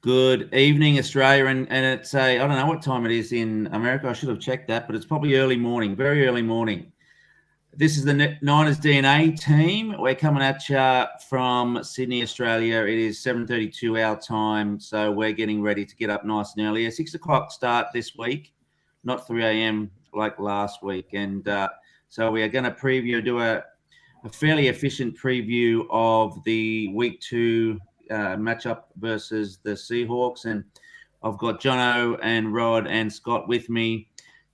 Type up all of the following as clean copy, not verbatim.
Good evening, Australia, and it's I don't know what time it is in America. I should have checked that, but it's probably early morning, very early morning. This is the Niners DNA team. We're coming at you from Sydney, Australia. It is 7:32 our time, so we're getting ready to get up nice and early. A 6 o'clock start this week, not 3 a.m. like last week, and so we are going to do a fairly efficient preview of the week 2 matchup versus the Seahawks. And I've got Jono and Rod and Scott with me.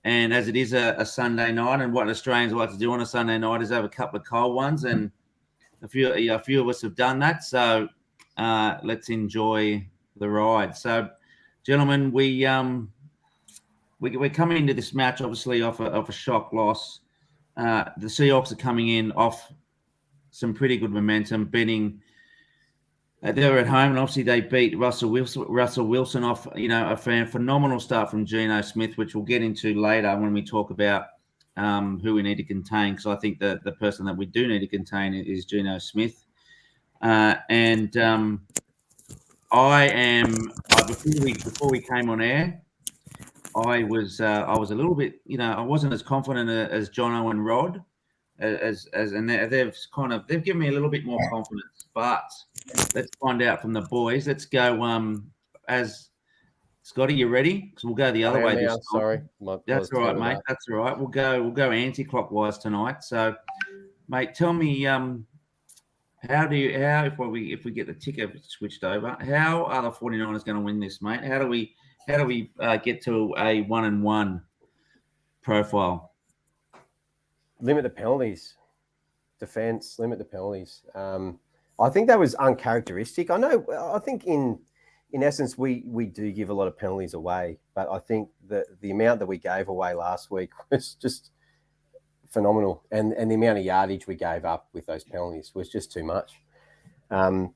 And as it is a Sunday night, and what Australians like to do on a Sunday night is have a couple of cold ones, and a few of us have done that. So let's enjoy the ride. So, gentlemen, we're coming into this match obviously off a shock loss. The Seahawks are coming in off some pretty good momentum, beating. They were at home, and obviously they beat Russell Wilson off, a phenomenal start from Geno Smith, which we'll get into later when we talk about who we need to contain, because I think the person that we do need to contain is Geno Smith. I am before we came on air, I was a little bit, I wasn't as confident as Jono and Rod, and they've given me a little bit more confidence. But let's find out from the boys. Let's go. As Scotty, you ready? Because we'll go the other way. This time. Sorry, that's all right, mate. That's all right. We'll go anti-clockwise tonight. So, mate, tell me, if we get the ticker switched over, how are the 49ers going to win this, mate? How do we get to a 1-1 profile? Limit the penalties. Defense, limit the penalties. I think that was uncharacteristic. I think in essence, we do give a lot of penalties away, but I think that the amount that we gave away last week was just phenomenal. And the amount of yardage we gave up with those penalties was just too much. I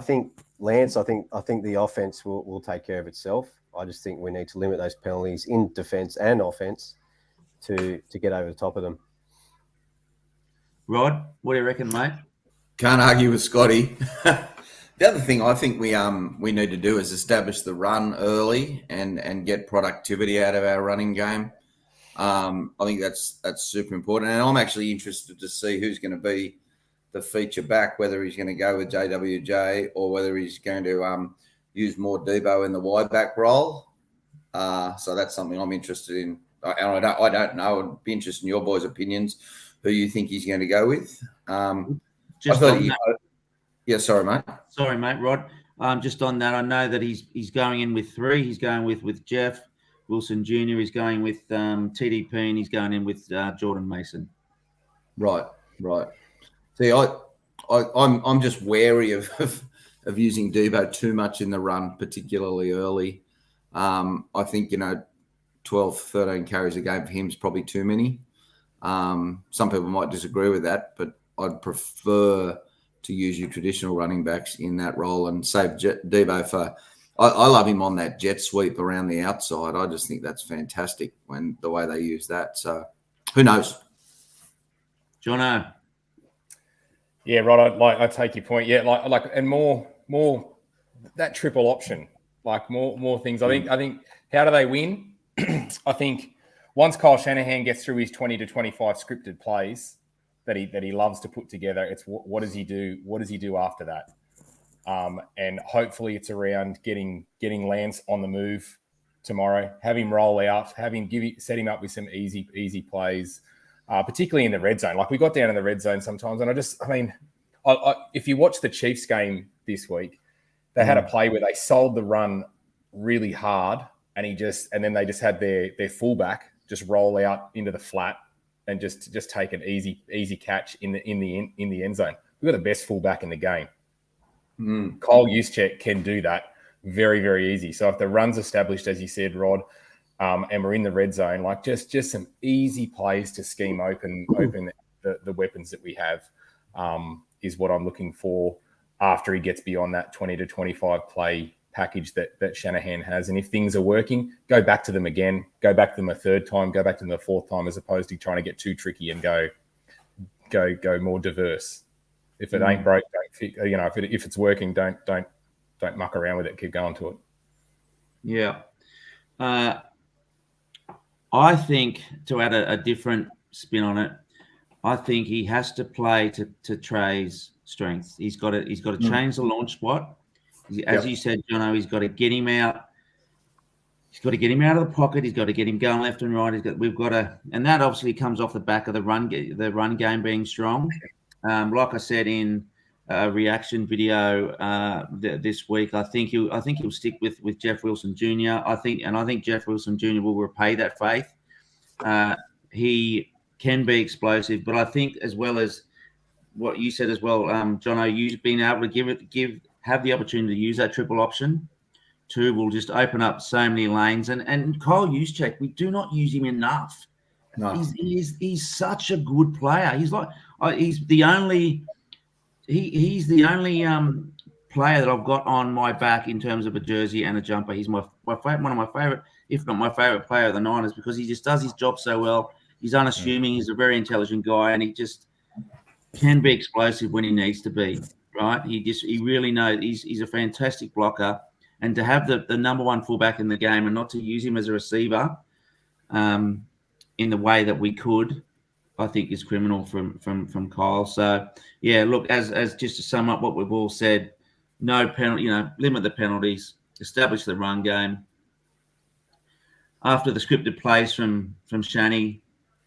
think Lance, I think the offense will take care of itself. I just think we need to limit those penalties in defense and offense to get over the top of them. Rod, what do you reckon, mate? Can't argue with Scotty. The other thing I think we need to do is establish the run early and get productivity out of our running game. I think that's super important. And I'm actually interested to see who's going to be the feature back, whether he's going to go with JWJ or whether he's going to use more Debo in the wide back role. So that's something I'm interested in. And I don't know. I'd be interested in your boys' opinions, who you think he's going to go with. Sorry, mate. Sorry, mate, Rod. Just on that, I know that he's going in with 3. He's going with Jeff Wilson Jr. He's going with TDP, and he's going in with Jordan Mason. Right. See, I'm just wary of using Debo too much in the run, particularly early. I think 12, 13 carries a game for him is probably too many. Some people might disagree with that, but I'd prefer to use your traditional running backs in that role and save Debo for. I love him on that jet sweep around the outside. I just think that's fantastic when the way they use that. So who knows? Jono. Yeah, Rod. I take your point. Yeah, and more that triple option, like more things. I think how do they win? I think once Kyle Shanahan gets through his 20 to 25 scripted plays that he loves to put together, it's what does he do? What does he do after that? And hopefully it's around getting Lance on the move tomorrow, have him roll out, set him up with some easy plays, particularly in the red zone. Like we got down in the red zone sometimes, and if you watch the Chiefs game this week, they had a play where they sold the run really hard, and then they just had their fullback just roll out into the flat and just take an easy catch in the end zone. We've got the best fullback in the game. Kyle Juszczyk can do that very, very easy. So if the run's established, as you said, Rod, and we're in the red zone, like just some easy plays to scheme open the weapons that we have is what I'm looking for after he gets beyond that 20 to 25 play package that Shanahan has. And if things are working, go back to them again, go back to them a third time, go back to them a fourth time, as opposed to trying to get too tricky and go more diverse. If it ain't broke, don't fix. If it's working, don't muck around with it. Keep going to it. Yeah. I think, to add a different spin on it, I think he has to play to Trey's strengths. He's got to change the launch spot. As you said, Jono, he's got to get him out. He's got to get him out of the pocket. He's got to get him going left and right. And that obviously comes off the back of the run game being strong. Like I said in a reaction video this week, I think he'll stick with Jeff Wilson Jr. I think Jeff Wilson Jr. will repay that faith. He can be explosive, but I think, as well as what you said as well, Jono, you being able to have the opportunity to use that triple option. Two will just open up so many lanes, and Kyle Juszczyk, we do not use him enough. No. He's such a good player. He's the only player that I've got on my back in terms of a jersey and a jumper. He's one of my favorite, if not my favorite player of the Niners, because he just does his job so well. He's unassuming. He's a very intelligent guy, and he just can be explosive when he needs to be. Right? He really knows. He's a fantastic blocker. And to have the number one fullback in the game and not to use him as a receiver in the way that we could, I think is criminal from Kyle. So, yeah, look, as just to sum up what we've all said, no penalty, limit the penalties, establish the run game. After the scripted plays from Shani,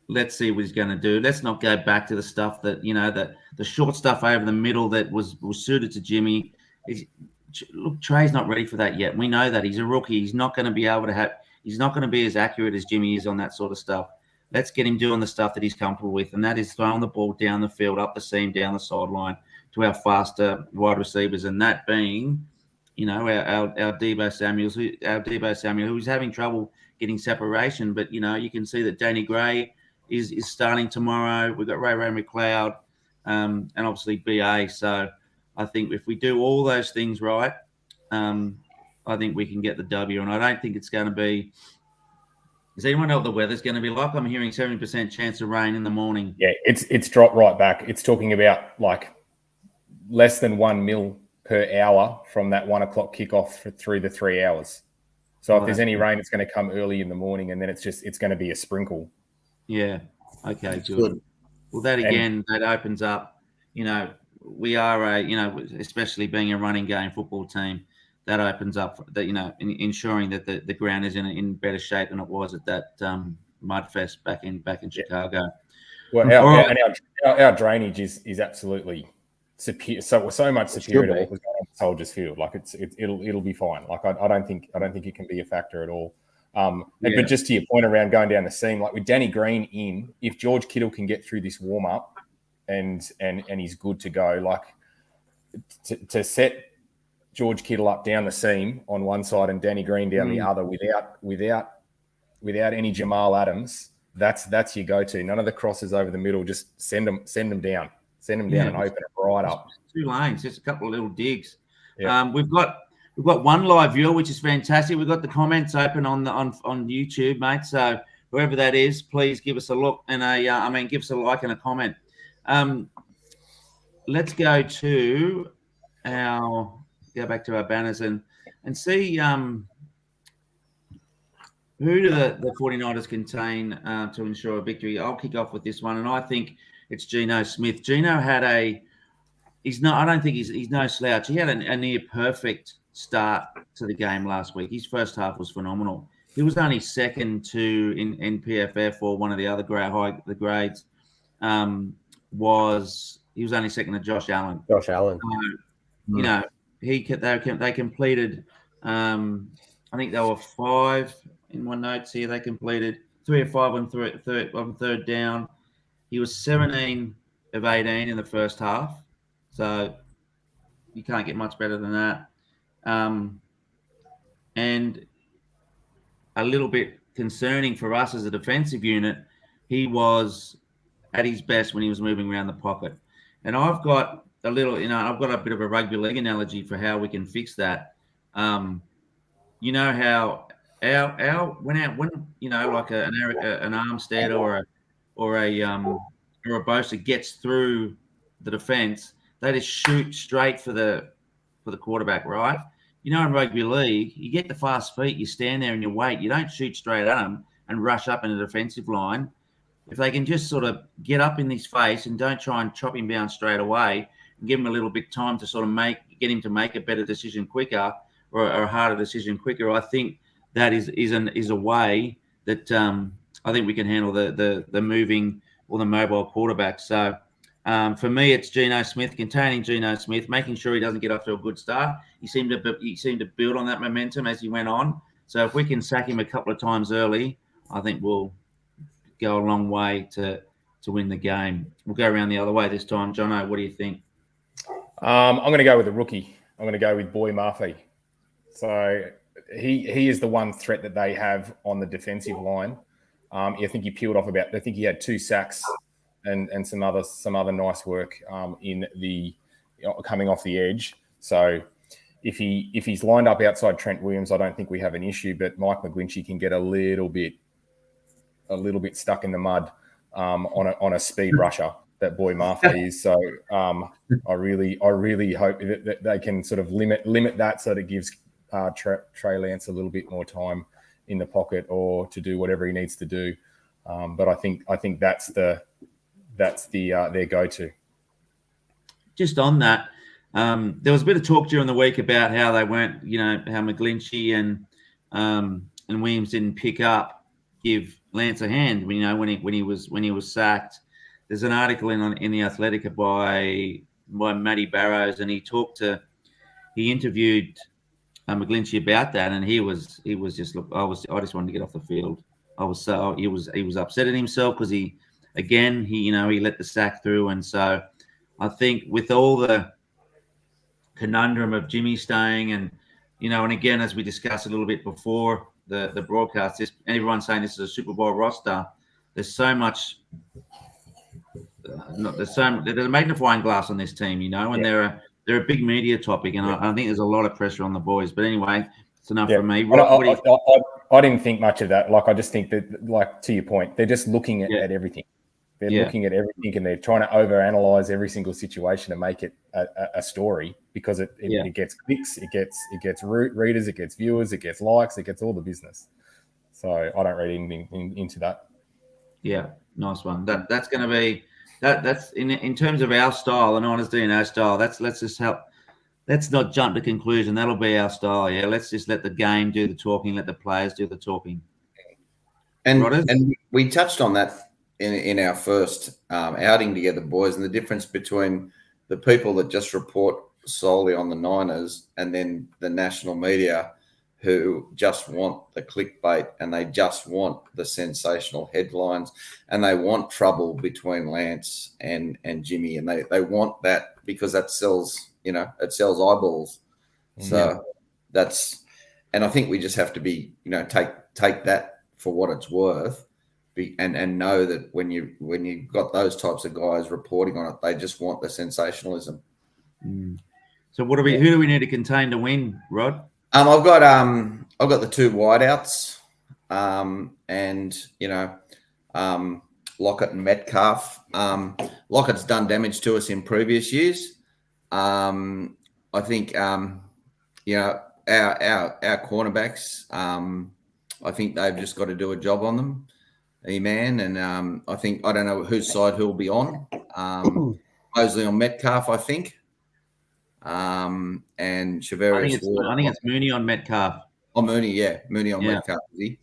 let's see what he's going to do. Let's not go back to the stuff that, that the short stuff over the middle that was suited to Jimmy. Look, Trey's not ready for that yet. We know that. He's a rookie. He's not going to be able to he's not going to be as accurate as Jimmy is on that sort of stuff. Let's get him doing the stuff that he's comfortable with, and that is throwing the ball down the field, up the seam, down the sideline to our faster wide receivers, and that being, our Deebo Samuel, who's having trouble getting separation. But, you can see that Danny Gray is starting tomorrow. We've got Ray McLeod and obviously BA. So I think if we do all those things right, I think we can get the W. And I don't think it's going to be – does anyone know what the weather's going to be like? I'm hearing 70% chance of rain in the morning. Yeah, it's dropped right back. It's talking about like less than 1 mil per hour from that 1 o'clock kickoff through the 3 hours. So if there's any rain, it's going to come early in the morning, and then it's going to be a sprinkle. Yeah. Okay, good. Well, that opens up, we are especially being a running game football team, that opens up that, ensuring that the ground is in better shape than it was at that Mudfest back in Chicago. Well, our drainage is absolutely superior, so much superior to what was going on at Soldiers Field. Like it'll be fine. Like I don't think it can be a factor at all. But just to your point around going down the seam, like with Danny Green in, if George Kittle can get through this warm up and he's good to go, like to set George Kittle up down the seam on one side and Danny Green down the other without any Jamal Adams, that's your go-to. None of the crosses over the middle. Just send them down and open it right up. 2 lanes, just a couple of little digs. Yeah. We've got one live viewer, which is fantastic. We've got the comments open on YouTube, mate. So whoever that is, please give us a look and give us a like and a comment. Let's go back to our banners and see who do the 49ers contain to ensure a victory. I'll kick off with this one, and I think it's Geno Smith. Geno had I don't think he's no slouch. He had a near perfect start to the game last week. His first half was phenomenal. He was only second to in PFF or one of the other grades. He was only second to Josh Allen. They completed. I think they were 5 in one notes here. They completed 3 of 5 on third down. He was 17 of 18 in the first half. So you can't get much better than that. And a little bit concerning for us as a defensive unit, he was at his best when he was moving around the pocket. And I've got a bit of a rugby league analogy for how we can fix that. How like an Armstead or a Bosa gets through the defense, they just shoot straight for the quarterback, right? in rugby league, you get the fast feet, you stand there and you wait. You don't shoot straight at them and rush up in the defensive line. If they can just sort of get up in his face and don't try and chop him down straight away and give him a little bit of time to sort of get him to make a better decision quicker or a harder decision quicker, I think that is a way that I think we can handle the moving or the mobile quarterback. So for me, it's Geno Smith, containing Geno Smith, making sure he doesn't get off to a good start. He seemed to build on that momentum as he went on. So if we can sack him a couple of times early, I think we'll go a long way to win the game. We'll go around the other way this time. Jono, what do you think? I'm going to go with the rookie. I'm going to go with Boy Murphy. So he is the one threat that they have on the defensive line. I think he peeled off I think he had 2 sacks and some other nice work in the coming off the edge. So if he's lined up outside Trent Williams, I don't think we have an issue. But Mike McGlinchey can get a little bit stuck in the mud on a speed rusher that Boy Murphy is. So I really hope that they can sort of limit that so that it gives Trey Lance a little bit more time in the pocket or to do whatever he needs to do. But I think that's their go-to. Just on that, there was a bit of talk during the week about how they weren't, how McGlinchey and Williams didn't give Lance a hand. When he was sacked. There's an article in the Athletic by Matty Barrows, and he interviewed McGlinchey about that, and he was just I just wanted to get off the field. He was upset at himself because he let the sack through, and so I think with all the conundrum of Jimmy staying and and again, as we discussed a little bit before the broadcast, everyone's saying this is a Super Bowl roster. There's so much. There's a magnifying glass on this team, and they're a big media topic, and I think there's a lot of pressure on the boys. But anyway, it's enough for me. I didn't think much of that. I just think that, to your point, they're just looking at everything. They're looking at everything, and they're trying to overanalyze every single situation and make it a story because it gets clicks, it gets readers, it gets viewers, it gets likes, it gets all the business. So I don't read anything into that. Yeah, nice one. That's going to be that's in terms of our style, the Niners DNA style. Let's not jump to conclusion. That'll be our style. Yeah, let's just let the game do the talking, let the players do the talking. And we touched on that in our first outing together, boys, and the difference between the people that just report solely on the Niners and then the national media who just want the clickbait and they just want the sensational headlines and they want trouble between Lance and Jimmy, and they want that because that sells, it sells eyeballs. So and I think we just have to be, take that for what it's worth, and know that when you've got those types of guys reporting on it, they just want the sensationalism. So who do we need to contain to win, Rod? I've got the 2 wideouts, and Lockett and Metcalf. Lockett's done damage to us in previous years. I think our cornerbacks. I think they've just got to do a job on them, E-Man, and I don't know whose side he'll be on. Mostly on Metcalf, I think. And Shavarius. I think it's Mooney on Metcalf. Oh, Mooney, yeah. Mooney on Metcalf, is he?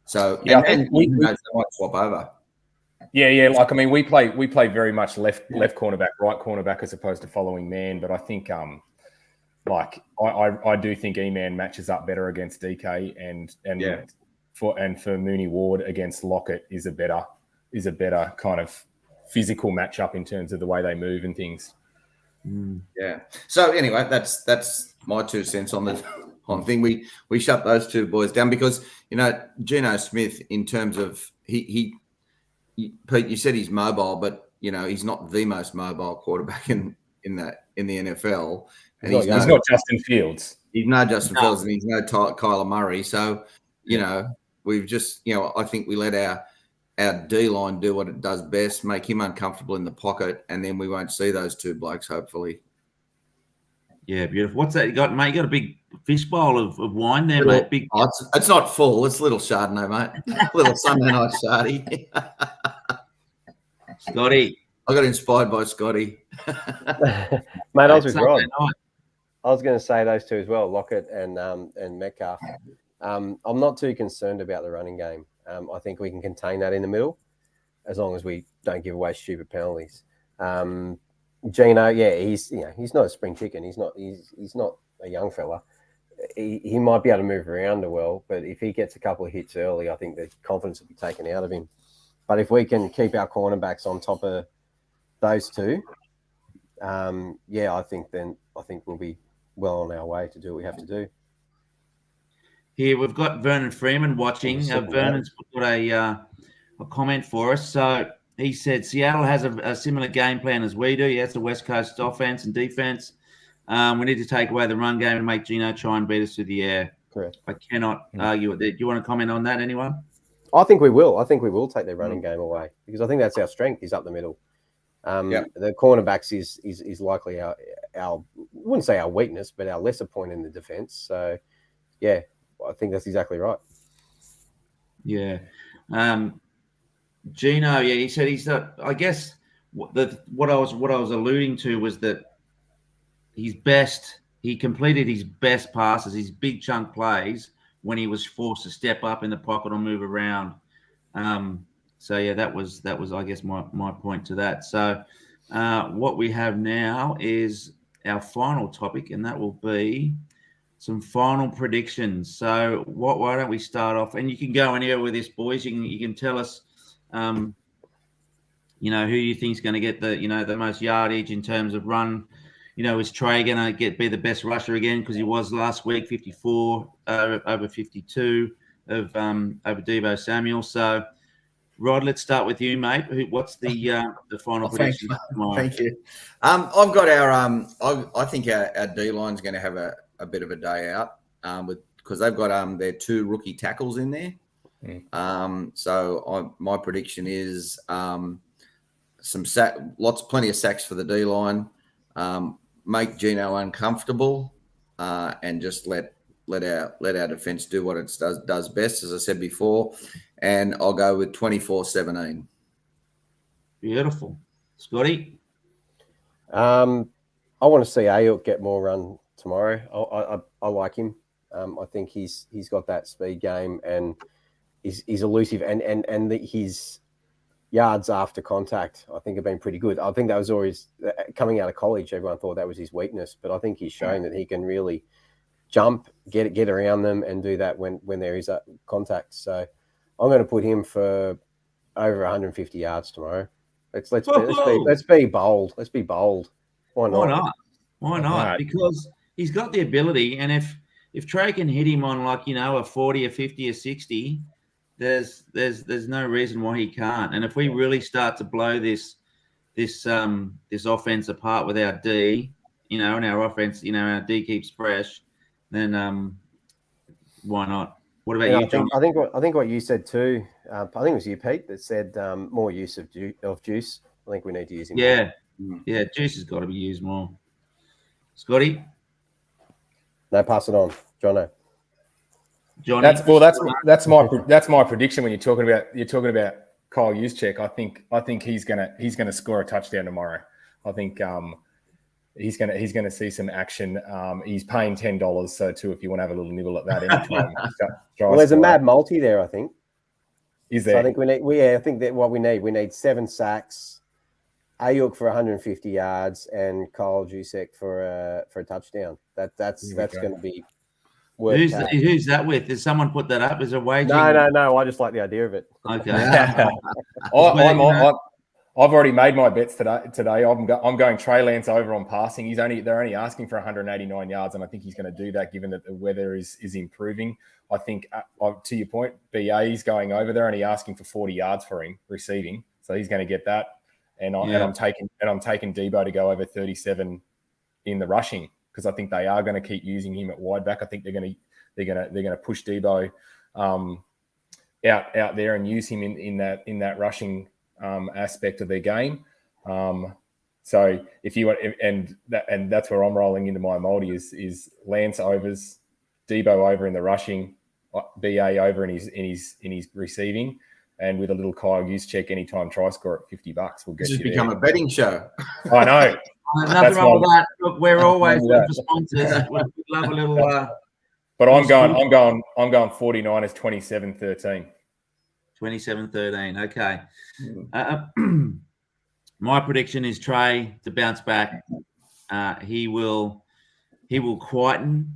So, yeah, and we might swap over. Yeah. We play very much left cornerback, right cornerback as opposed to following man. But I think, I do think E-Man matches up better against DK and for Mooney Ward against Lockett is a better kind of physical matchup in terms of the way they move and things. Yeah. So anyway, that's my 2 cents on the thing. We shut those 2 boys down because Geno Smith, in terms of Pete, you said he's mobile, but he's not the most mobile quarterback in the NFL. And he's not Justin Fields. He's no Justin Fields, and he's no Kyler Murray. So we've just I think we let our D-line do what it does best, make him uncomfortable in the pocket, and then we won't see those 2 blokes, hopefully. Yeah, beautiful. What's that you got, mate? You got a big fish bowl of wine there, mate. Big. Oh, it's not full. It's a little Chardonnay, mate. Little Sunday night Chardonnay. Scotty. I got inspired by Scotty. Mate, I was with Sunday Rod. night. I was going to say those two as well, Lockett and Metcalf. I'm not too concerned about the running game. I think we can contain that in the middle as long as we don't give away stupid penalties. Geno, yeah, he's not a spring chicken. He's not a young fella. He might be able to move around well, but if he gets a couple of hits early, I think the confidence will be taken out of him. But if we can keep our cornerbacks on top of those two, I think we'll be well on our way to do what we have to do. Here we've got Vernon Freeman watching. Vernon's put a comment for us. So he said Seattle has a similar game plan as we do. Yes, the West Coast offense and defense. We need to take away the run game and make Geno try and beat us through the air. Correct. I cannot argue with that. Do you want to comment on that, anyone? I think we will. I think we will take their running game away because I think that's our strength is up the middle. The cornerbacks is likely our wouldn't say our weakness, but our lesser point in the defense. So, yeah, I think that's exactly right. Yeah. Geno, yeah, he said he's not. I guess what I was alluding to was that he completed his best passes, his big chunk plays when he was forced to step up in the pocket or move around. So yeah, that was I guess my point to that. So what we have now is our final topic, and that will be some final predictions. So why don't we start off? And you can go anywhere with this, boys. You can tell us, who you think is going to get the most yardage in terms of run. Is Trey going to be the best rusher again because he was last week, 54 over 52 over Deebo Samuel. So, Rod, let's start with you, mate. What's the final prediction? Thank you. I've got our I think our D line's going to have a bit of a day out because they've got their two rookie tackles in there. So my prediction is plenty of sacks for the D line. Make Geno uncomfortable, and just let our defense do what it does best, as I said before. And I'll go with 24-17. Beautiful, Scotty. I want to see Ayuk get more run tomorrow. I like him. I think he's got that speed game and he's elusive and his yards after contact, I think, have been pretty good. I think that was always coming out of college. Everyone thought that was his weakness, but I think he's shown that he can really jump, get around them, and do that when there is a contact. So I'm going to put him for over 150 yards tomorrow. Let's be bold. Let's be bold. Why not? Why not? Because he's got the ability, and if Trey can hit him on a 40, a 50, a 60. There's no reason why he can't. And if we really start to blow this offense apart with our D, and our offense, our D keeps fresh, then why not? What about you, John? I think what you said too. I think it was you, Pete, that said more use of Juice. I think we need to use him. Yeah, yeah. Juice has got to be used more. Scotty, no, pass it on, Jono. Johnny. That's my prediction when you're talking about Kyle Juszczyk. I think he's gonna score a touchdown tomorrow. I think he's gonna see some action. He's paying $10, so too, if you want to have a little nibble at that anytime. Well, there's a mad multi there, I think. Is there? So I think I think that what we need 7 sacks, Ayuk for 150 yards, and Kyle Juszczyk for a touchdown. That's going to be. Who's that with? Did someone put that up? Is it waging? No. I just like the idea of it. Okay. I've already made my bets today. I'm going Trey Lance over on passing. They're only asking for 189 yards, and I think he's going to do that given that the weather is improving. I think, to your point, BA is going over. They're only asking for 40 yards for him receiving, so he's going to get that. And I'm taking Deebo to go over 37 in the rushing, because I think they are going to keep using him at wide back. I think they're going to push Deebo out there and use him in that rushing aspect of their game. So if you want, and that's where I'm rolling into my multi is Lance overs, Debo over in the rushing, BA over in his receiving, and with a little Kyle Juszczyk anytime try score at $50, we'll get This you has become there. a betting show. I know. Nothing wrong with that. Look, we're always looking for sponsors. We'd love a little. But I'm going 49ers 27-13. 27-13. Okay. My prediction is Trey to bounce back. He will quieten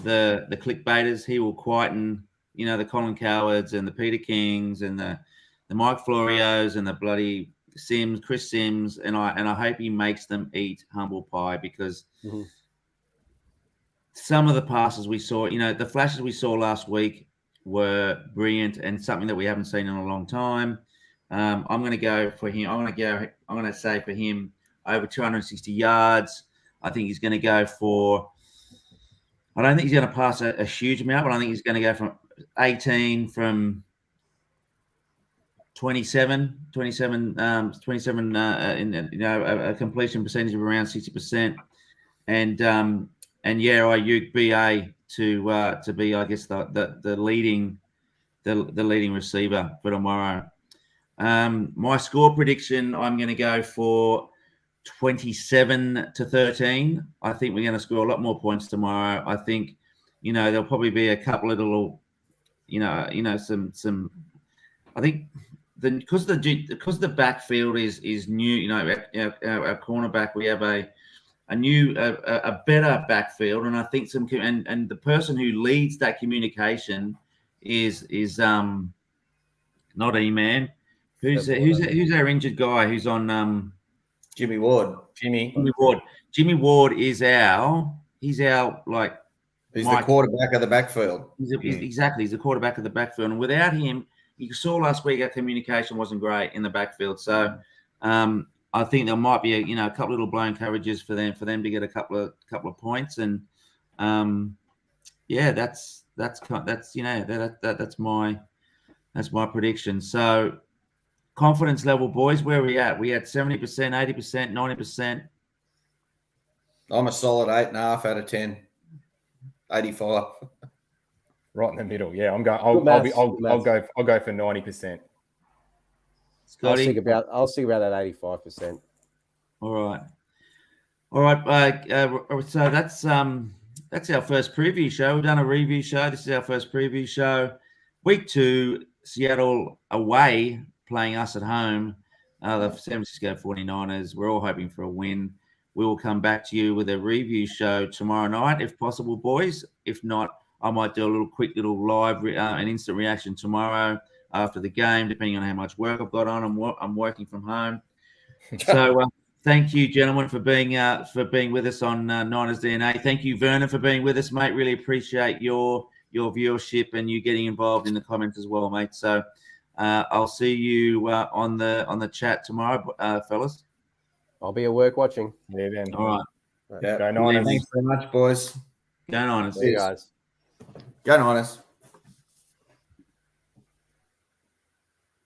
the clickbaiters. He will quieten, the Colin Cowards and the Peter Kings and the Mike Florios and the bloody Chris Sims, and I hope he makes them eat humble pie, because some of the passes we saw, the flashes we saw last week were brilliant and something that we haven't seen in a long time. I'm going to go for him. I'm going to say for him over 260 yards. I think he's going to go for. I don't think he's going to pass a huge amount, but I think he's going to go from 18, from 27, a completion percentage of around 60%, and I use BA to be, I guess, the leading receiver for tomorrow. My score prediction, I'm going to go for 27-13. I think we're going to score a lot more points tomorrow. I think, there'll probably be a couple of little, some. I think because the backfield is new. Our cornerback, we have a better backfield, and I think and the person who leads that communication is not E-Man. Who's our injured guy? Who's on Jimmy Ward. Jimmy Ward. Jimmy Ward is he's the quarterback of the backfield. Exactly, he's the quarterback of the backfield, and without him, you saw last week our communication wasn't great in the backfield. So I think there might be a couple little blown coverages for them to get a couple of points, and that's my prediction. So confidence level, boys, where are we at? We at 70%, 80%, 90%. I'm a solid 8.5 out of 10. 85. Right in the middle. Yeah, I'm going. I'll go for 90%. Scotty? I'll stick about that 85%. All right. So that's our first preview show. We've done a review show. This is our first preview show. Week 2, Seattle away, playing us at home. The San Francisco 49ers. We're all hoping for a win. We will come back to you with a review show tomorrow night, if possible, boys. If not, I might do a quick little live and instant reaction tomorrow after the game, depending on how much work I've got on. I'm working from home. So thank you, gentlemen, for being with us on Niners DNA. Thank you, Vernon, for being with us, mate. Really appreciate your viewership and you getting involved in the comments as well, mate. So I'll see you on the chat tomorrow, fellas. I'll be at work watching. Yeah, then. All right. Yeah. Go Niners. Thanks very much, boys. Go Niners. See you guys. Go Niners.